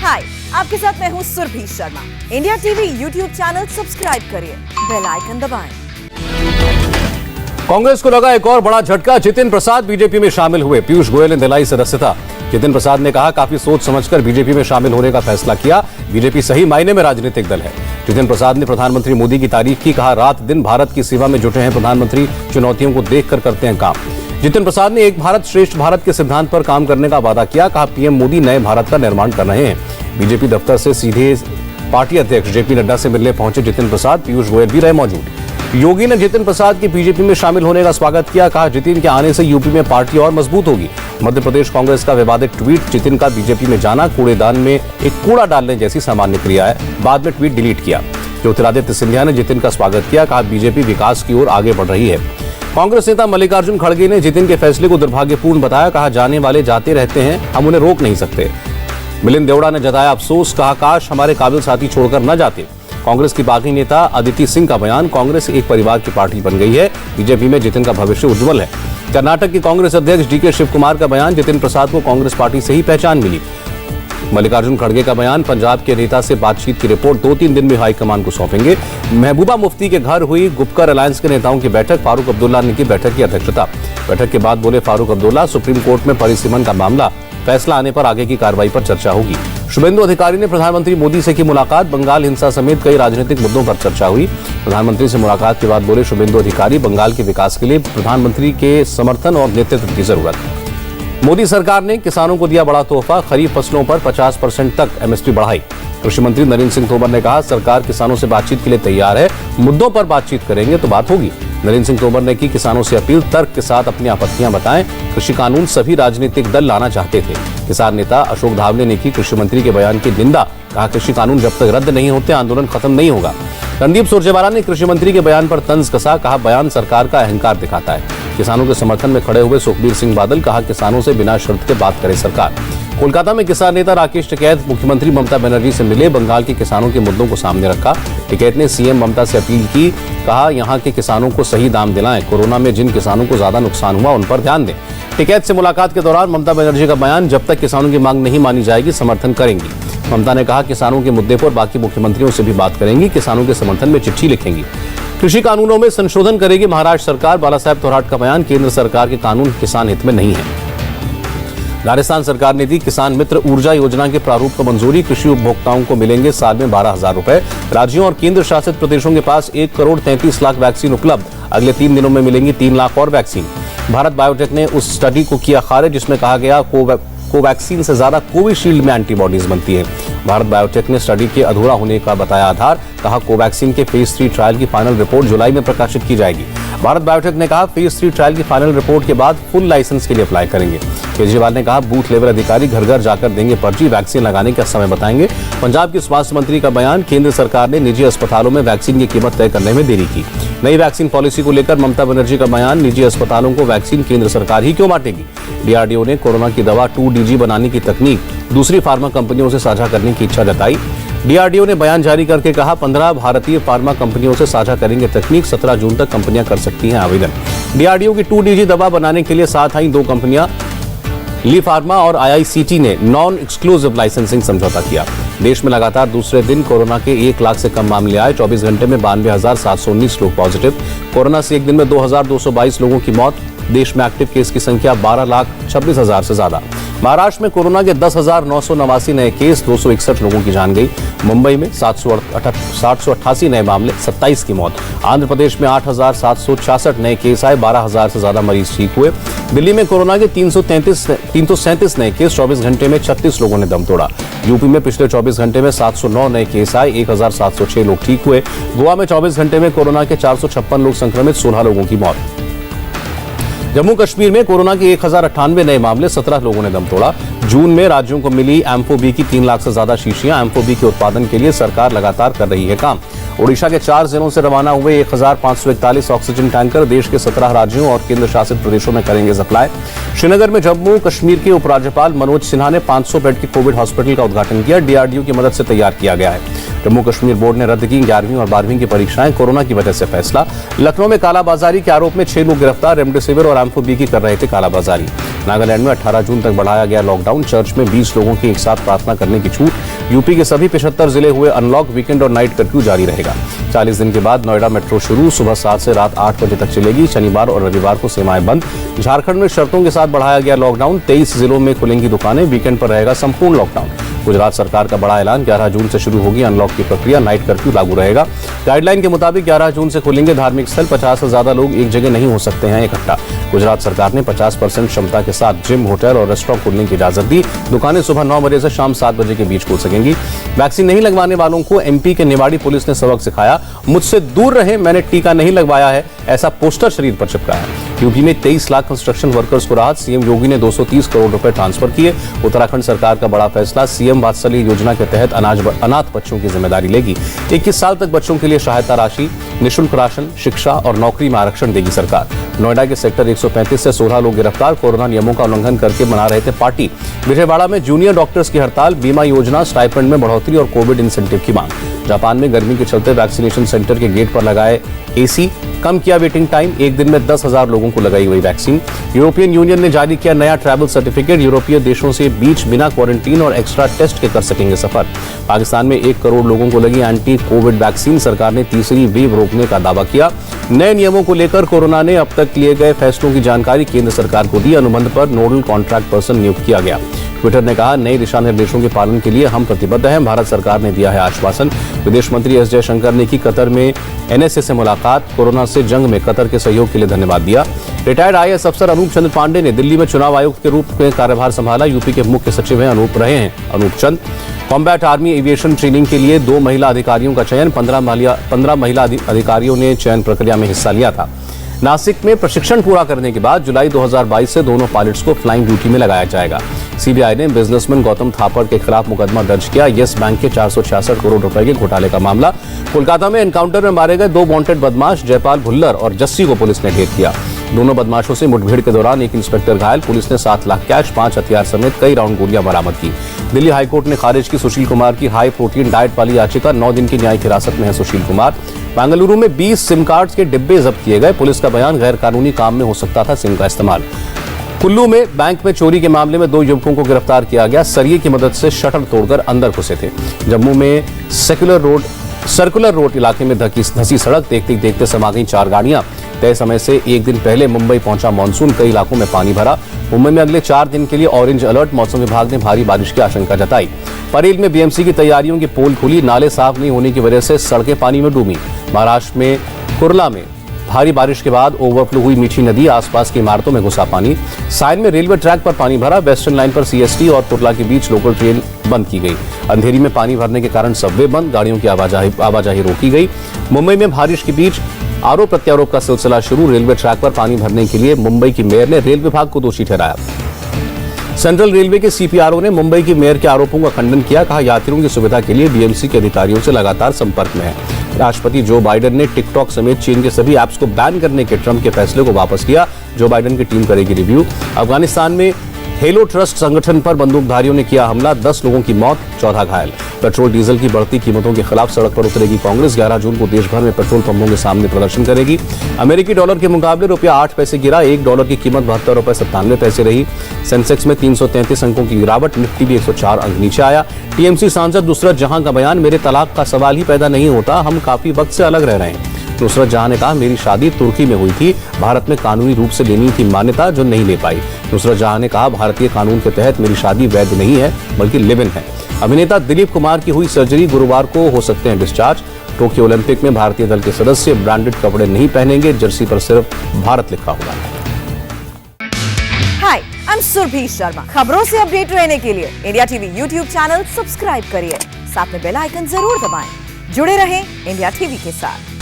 हाय, आपके साथ मैं हूँ Surabhi Sharma. India TV YouTube channel subscribe करिए, बेल आइकन दबाएं। कांग्रेस को लगा एक और बड़ा झटका, जितिन प्रसाद बीजेपी में शामिल हुए। पीयूष गोयल ने दिलाई सदस्यता। जितिन प्रसाद ने कहा, काफी सोच समझकर बीजेपी में शामिल होने का फैसला किया। बीजेपी सही मायने में राजनीतिक दल है। जितिन प्रसाद ने प्रधानमंत्री मोदी की तारीफ की। कहा, रात दिन भारत की सेवा में जुटे हैं प्रधानमंत्री, चुनौतियों को देखकर करते हैं काम। जितिन प्रसाद ने एक भारत श्रेष्ठ भारत के सिद्धांत पर काम करने का वादा किया। कहा, पीएम मोदी नए भारत का निर्माण कर रहे हैं। बीजेपी दफ्तर से सीधे पार्टी अध्यक्ष जेपी नड्डा से मिलने पहुंचे जितिन प्रसाद। पीयूष गोयल भी रहे मौजूद। योगी ने जितिन प्रसाद के बीजेपी में शामिल होने का स्वागत किया। कहा, जितिन के आने से यूपी में पार्टी और मजबूत होगी। मध्य प्रदेश कांग्रेस का विवादित ट्वीट, जितिन का बीजेपी में जाना कूड़ेदान में एक कूड़ा डालने जैसी सामान्य क्रिया है। बाद में ट्वीट डिलीट किया। ज्योतिरादित्य सिंधिया ने जितिन का स्वागत किया। कहा, बीजेपी विकास की ओर आगे बढ़ रही है। कांग्रेस नेता मल्लिकार्जुन खड़गे ने जितिन के फैसले को दुर्भाग्यपूर्ण बताया। कहा, जाने वाले जाते रहते हैं, हम उन्हें रोक नहीं सकते। मिलिंद देवड़ा ने जताया अफसोस। कहा, काश हमारे काबिल साथी छोड़कर न जाते। कांग्रेस की बागी नेता अदिति सिंह का बयान, कांग्रेस एक परिवार की पार्टी बन गई है। बीजेपी में जितिन का भविष्य उज्जवल है। कर्नाटक की कांग्रेस अध्यक्ष डीके शिव कुमार का बयान, जितिन प्रसाद को कांग्रेस पार्टी से ही पहचान मिली। मल्लिकार्जुन खड़गे का बयान, पंजाब के नेता से बातचीत की रिपोर्ट 2-3 दिन में हाईकमान को सौंपेंगे। महबूबा मुफ्ती के घर हुई गुपकर अलायंस के नेताओं की बैठक। फारूक अब्दुल्ला ने की बैठक की अध्यक्षता। बैठक के बाद बोले फारूक अब्दुल्ला, सुप्रीम कोर्ट में परिसीमन का मामला, फैसला आने पर आगे की कार्रवाई पर चर्चा होगी। शुभेंदु अधिकारी ने प्रधानमंत्री मोदी से की मुलाकात। बंगाल हिंसा समेत कई राजनीतिक मुद्दों पर चर्चा हुई। प्रधानमंत्री से मुलाकात के बाद बोले शुभेंदु अधिकारी, बंगाल के विकास के लिए प्रधानमंत्री के समर्थन और नेतृत्व की जरूरत। मोदी सरकार ने किसानों को दिया बड़ा तोहफा। खरीफ फसलों पर 50% तक एमएसपी बढ़ाई। कृषि मंत्री नरेंद्र सिंह तोमर ने कहा, सरकार किसानों से बातचीत के लिए तैयार है। मुद्दों पर बातचीत करेंगे तो बात होगी। नरेंद्र सिंह तोमर ने की किसानों से अपील, तर्क के साथ अपनी आपत्तियां बताएं। कृषि कानून सभी राजनीतिक दल लाना चाहते थे। किसान नेता अशोक धावले ने की कृषि मंत्री के बयान की निंदा। कहा, कृषि कानून जब तक रद्द नहीं होते आंदोलन खत्म नहीं होगा। रणदीप सुरजेवाला ने कृषि मंत्री के बयान पर तंज कसा। कहा, बयान सरकार का अहंकार दिखाता है। किसानों के समर्थन में खड़े हुए सुखबीर सिंह बादल, कहा, किसानों से बिना शर्त के बात करे सरकार। कोलकाता में किसान नेता राकेश टिकैत मुख्यमंत्री ममता बनर्जी से मिले। बंगाल के किसानों के मुद्दों को सामने रखा। टिकैत ने सीएम ममता से अपील की। कहा, यहां के किसानों को सही दाम दिलाएं। कोरोना में जिन किसानों को ज्यादा नुकसान हुआ उन पर ध्यान दें। टिकैत से मुलाकात के दौरान ममता बनर्जी का बयान, जब तक किसानों की मांग नहीं मानी जाएगी समर्थन करेंगी। ममता ने कहा, किसानों के मुद्दे पर बाकी मुख्यमंत्रियों से भी बात करेंगी। किसानों के समर्थन में चिट्ठी लिखेंगी। कृषि कानूनों में संशोधन करेगी महाराष्ट्र सरकार। बालासाहेब थोराट का बयान, केंद्र सरकार के कानून किसान हित में नहीं है। राजस्थान सरकार ने दी किसान मित्र ऊर्जा योजना के प्रारूप को मंजूरी। कृषि उपभोक्ताओं को मिलेंगे साल में 12,000 रुपए। राज्यों और केंद्र शासित प्रदेशों के पास 1,33,00,000 वैक्सीन उपलब्ध। अगले 3 दिनों में मिलेंगी 3 लाख और वैक्सीन। भारत बायोटेक ने उस स्टडी को किया खारिज जिसमें कहा गया कोवैक्सीन से ज्यादा कोविशील्ड में एंटीबॉडीज बनती है। भारत बायोटेक ने स्टडी के अधूरा होने का बताया आधार। कहा, कोवैक्सीन के फेज 3 ट्रायल की फाइनल रिपोर्ट जुलाई में प्रकाशित की जाएगी। भारत बायोटेक ने कहा, फेज 3 ट्रायल की फाइनल रिपोर्ट के बाद फुल लाइसेंस के लिए अप्लाई करेंगे। केजरीवाल ने कहा, बूथ लेवल अधिकारी घर घर जाकर देंगे पर्ची, वैक्सीन लगाने का समय बताएंगे। पंजाब के स्वास्थ्य मंत्री का बयान, केंद्र सरकार ने निजी अस्पतालों में वैक्सीन की कीमत तय करने में देरी की। नई वैक्सीन पॉलिसी को लेकर ममता बनर्जी का बयान, निजी अस्पतालों को वैक्सीन केंद्र सरकार ही क्यों बांटेगी। डीआरडीओ ने कोरोना की दवा 2DG बनाने की तकनीक दूसरी फार्मा कंपनियों से साझा करने की इच्छा जताई। डीआरडीओ ने बयान जारी करके कहा, 15 भारतीय फार्मा कंपनियों से साझा करेंगे तकनीक। 17 जून तक कंपनियां कर सकती हैं आवेदन। डीआरडीओ की 2DG दवा बनाने के लिए साथ आई 2 कंपनियां, ली फार्मा और IICT ने नॉन एक्सक्लूसिव लाइसेंसिंग समझौता किया। देश में लगातार दूसरे दिन कोरोना के 1 लाख से कम मामले आए। 24 घंटे में 92,719 लोग पॉजिटिव। कोरोना से एक दिन में 2,222 लोगों की मौत। देश में एक्टिव केस की संख्या 12,26,000 से ज्यादा। महाराष्ट्र में कोरोना के 10,989 नए केस, 261 लोगों की जान गई। मुंबई में 788 नए मामले, 27 की मौत। आंध्र प्रदेश में 8,766 नए केस आए, 12,000 से ज्यादा मरीज ठीक हुए। दिल्ली में कोरोना के 337 नए केस, 24 घंटे में 36 लोगों ने दम तोड़ा। यूपी में पिछले 24 घंटे में 709 नए केस आए, 1,706 लोग ठीक हुए। गोवा में 24 घंटे में कोरोना के 456 लोग संक्रमित, 16 लोगों की मौत। जम्मू कश्मीर में कोरोना के 1,098 नए मामले, 17 लोगों ने दम तोड़ा। जून में राज्यों को मिली एम्फो-बी की 3 लाख से ज्यादा शीशियां। एम्फो-बी के उत्पादन के लिए सरकार लगातार कर रही है काम। ओडिशा के 4 जिलों से रवाना हुए 1,541 ऑक्सीजन टैंकर देश के 17 राज्यों और केंद्र शासित प्रदेशों में करेंगे सप्लाई। श्रीनगर में जम्मू कश्मीर के उपराज्यपाल मनोज सिन्हा ने 500 बेड के कोविड हॉस्पिटल का उद्घाटन किया। डीआरडीओ की मदद से तैयार किया गया है। जम्मू कश्मीर बोर्ड ने रद्द की 11वीं और 12वीं की परीक्षाएं, कोरोना की वजह से फैसला। लखनऊ में कालाबाजारी के आरोप में 6 लोग गिरफ्तार, रेमडेसिविर और एम्फो-बी की कर रहे थे कालाबाजारी। नागालैंड में 18 जून तक बढ़ाया गया लॉकडाउन, चर्च में 20 लोगों की एक साथ प्रार्थना करने की छूट। यूपी के सभी 75 जिले हुए अनलॉक, वीकेंड और नाइट कर्फ्यू जारी रहेगा। 40 दिन के बाद नोएडा मेट्रो शुरू, सुबह 7 से रात 8 बजे तक चलेगी। शनिवार और रविवार को सीमाएं बंद। झारखंड में शर्तों के साथ बढ़ाया गया लॉकडाउन, 23 जिलों में खुलेंगी दुकानें, वीकेंड पर रहेगा संपूर्ण लॉकडाउन। गुजरात सरकार का बड़ा ऐलान, 11 जून से शुरू होगी अनलॉक की प्रक्रिया, नाइट कर्फ्यू लागू रहेगा। गाइडलाइन के मुताबिक 11 जून से खुलेंगे धार्मिक स्थल, 50 से ज्यादा लोग एक जगह नहीं हो सकते हैं इकट्ठा। गुजरात सरकार ने 50% क्षमता के साथ जिम, होटल और रेस्टोरेंट खोलने की इजाजत दी। दुकानें सुबह 9 बजे से शाम 7 बजे के बीच खुल सकेंगी। वैक्सीन नहीं लगवाने वालों को एमपी के निवाड़ी पुलिस ने सबक सिखाया। मुझसे दूर रहे, मैंने टीका नहीं लगवाया है, ऐसा पोस्टर शरीर पर चिपकाया। यूपी में 23 लाख कंस्ट्रक्शन वर्कर्स को राहत, सीएम योगी ने 230 करोड़ रुपए ट्रांसफर किए। उत्तराखंड सरकार का बड़ा फैसला, सीएम वात्सल्य योजना के तहत अनाथ बच्चों की जिम्मेदारी लेगी। 21 साल तक बच्चों के लिए सहायता राशि, निःशुल्क राशन, शिक्षा और नौकरी में आरक्षण देगी सरकार। नोएडा के सेक्टर 135 से 16 लोग गिरफ्तार, कोरोना नियमों का उल्लंघन करके मना रहे थे पार्टी। विजयवाड़ा में जूनियर डॉक्टर्स की हड़ताल, बीमा योजना, स्टाइपेंड में बढ़ोतरी और कोविड इंसेंटिव की मांग। जापान में गर्मी के चलते वैक्सीनेशन सेंटर के गेट पर लगाए एसी, कम किया वेटिंग टाइम, एक दिन में 10,000 लोगों को लगाई हुई वैक्सीन। यूरोपियन यूनियन ने जारी किया नया ट्रैवल सर्टिफिकेट, यूरोपीय देशों से बीच बिना क्वारंटीन और एक्स्ट्रा टेस्ट के कर सकेंगे सफर। पाकिस्तान में 1 करोड़ लोगों को लगी एंटी कोविड वैक्सीन, सरकार ने तीसरी वेव रोकने का दावा किया। नए नियमों को लेकर कोरोना ने अब तक लिए गए फैसलों की जानकारी केंद्र सरकार को दी, अनुबंध पर नोडल कॉन्ट्रैक्ट पर्सन नियुक्त किया गया। ट्विटर ने कहा, नए दिशा निर्देशों के पालन के लिए हम प्रतिबद्ध हैं, भारत सरकार ने दिया है आश्वासन। विदेश मंत्री एस जयशंकर ने की कतर में एनएसए से मुलाकात, कोरोना से जंग में कतर के सहयोग के लिए धन्यवाद दिया। रिटायर्ड आईएएस अफसर अनूप चंद पांडे ने दिल्ली में चुनाव आयुक्त के रूप में कार्यभार संभाला। यूपी के मुख्य सचिव अनूप चंद। कॉम्बैट आर्मी एविएशन ट्रेनिंग के लिए 2 महिला अधिकारियों का चयन, 15 महिला अधिकारियों ने चयन प्रक्रिया में हिस्सा लिया था। नासिक में प्रशिक्षण पूरा करने के बाद जुलाई 2022 से दोनों पायलट्स को फ्लाइंग ड्यूटी में लगाया जाएगा। सीबीआई ने बिजनेसमैन गौतम थापड़ के खिलाफ मुकदमा दर्ज किया। येस बैंक के 466 करोड़ रुपए के घोटाले का मामला। कोलकाता में एनकाउंटर में मारे गए 2 वांटेड बदमाश जयपाल भुल्लर और जस्सी को पुलिस ने ढेर किया। दोनों बदमाशों से मुठभेड़ के दौरान एक इंस्पेक्टर घायल, पुलिस ने 7 लाख कैश, 5 हथियार समेत कई राउंड गोलियां बरामद की। दिल्ली हाईकोर्ट ने खारिज की सुशील कुमार की हाई प्रोटीन डाइट वाली याचिका, 9 दिन की न्यायिक हिरासत में है सुशील कुमार। बेंगलुरु में 20 सिम कार्ड्स के डिब्बे जब्त किए गए, पुलिस का बयान, गैर कानूनी काम में हो सकता था सिम का इस्तेमाल। कुल्लू में बैंक में चोरी के मामले में 2 युवकों को गिरफ्तार किया गया, सरिये की मदद से शटर तोड़कर अंदर घुसे थे। जम्मू में सर्कुलर रोड इलाके में धंसी सड़क, देखते देखते समा गई 4 गाड़ियां। तय समय से एक दिन पहले मुंबई पहुंचा मानसून, कई इलाकों में पानी भरा। मुंबई में अगले 4 दिन के लिए ऑरेंज अलर्ट, मौसम विभाग ने भारी बारिश की आशंका जताई। परेल में बीएमसी की तैयारियों की पोल खुली, नाले साफ नहीं होने की वजह से सड़कें पानी में डूबी। महाराष्ट्र में कुर्ला में भारी बारिश के बाद ओवरफ्लो हुई मीठी नदी, आसपास की इमारतों में घुसा पानी। साइन में रेलवे ट्रैक पर पानी भरा, वेस्टर्न लाइन पर सीएसटी और कुर्ला के बीच लोकल ट्रेन बंद की गई। अंधेरी में पानी भरने के कारण सबवे बंद, गाड़ियों की आवाजाही रोकी गई। मुंबई में बारिश के बीच आरोप प्रत्यारोप का सिलसिला शुरू, रेलवे ट्रैक पर पानी भरने के लिए मुंबई की मेयर ने रेल विभाग को दोषी ठहराया। सेंट्रल रेलवे के सीपीआरओ ने मुंबई की मेयर के आरोपों का खंडन किया, कहा यात्रियों की सुविधा के लिए बीएमसी के अधिकारियों से लगातार संपर्क में है। राष्ट्रपति जो बाइडेन ने टिकटॉक समेत चीन के सभी ऐप्स को बैन करने के ट्रंप के फैसले को वापस किया, जो बाइडेन की टीम करेगी रिव्यू। अफगानिस्तान में हेलो ट्रस्ट संगठन पर बंदूकधारियों ने किया हमला, 10 लोगों की मौत, 14 घायल। पेट्रोल डीजल की बढ़ती कीमतों के खिलाफ सड़क पर उतरेगी कांग्रेस, 11 जून को देश भर में पेट्रोल पंपों के सामने प्रदर्शन करेगी। अमेरिकी डॉलर के मुकाबले रुपया 8 पैसे गिरा, $1 की कीमत 72 रुपए 97 पैसे रही। सेंसेक्स में 333 अंकों की गिरावट, निफ्टी भी 104 अंक नीचे आया। टीएमसी सांसद नुसरत जहां का बयान, मेरे तलाक का सवाल ही पैदा नहीं होता, हम काफी वक्त से अलग रह रहे हैं। नुसरत जहां ने कहा, मेरी शादी तुर्की में हुई थी, भारत में कानूनी रूप से लेनी थी मान्यता, जो नहीं ले पाई। नुसरत जहां ने कहा, भारतीय कानून के तहत मेरी शादी वैध नहीं है बल्कि लिव इन है। अभिनेता दिलीप कुमार की हुई सर्जरी, गुरुवार को हो सकते हैं डिस्चार्ज। टोक्यो ओलंपिक में भारतीय दल के सदस्य ब्रांडेड कपड़े नहीं पहनेंगे, जर्सी पर सिर्फ भारत लिखा होगा। हाय, आई एम सुरभि शर्मा। खबरों से अपडेट रहने के लिए India TV YouTube channel subscribe करिए, साथ में बेल आइकन जरूर दबाएं। जुड़े रहें इंडिया टीवी के साथ।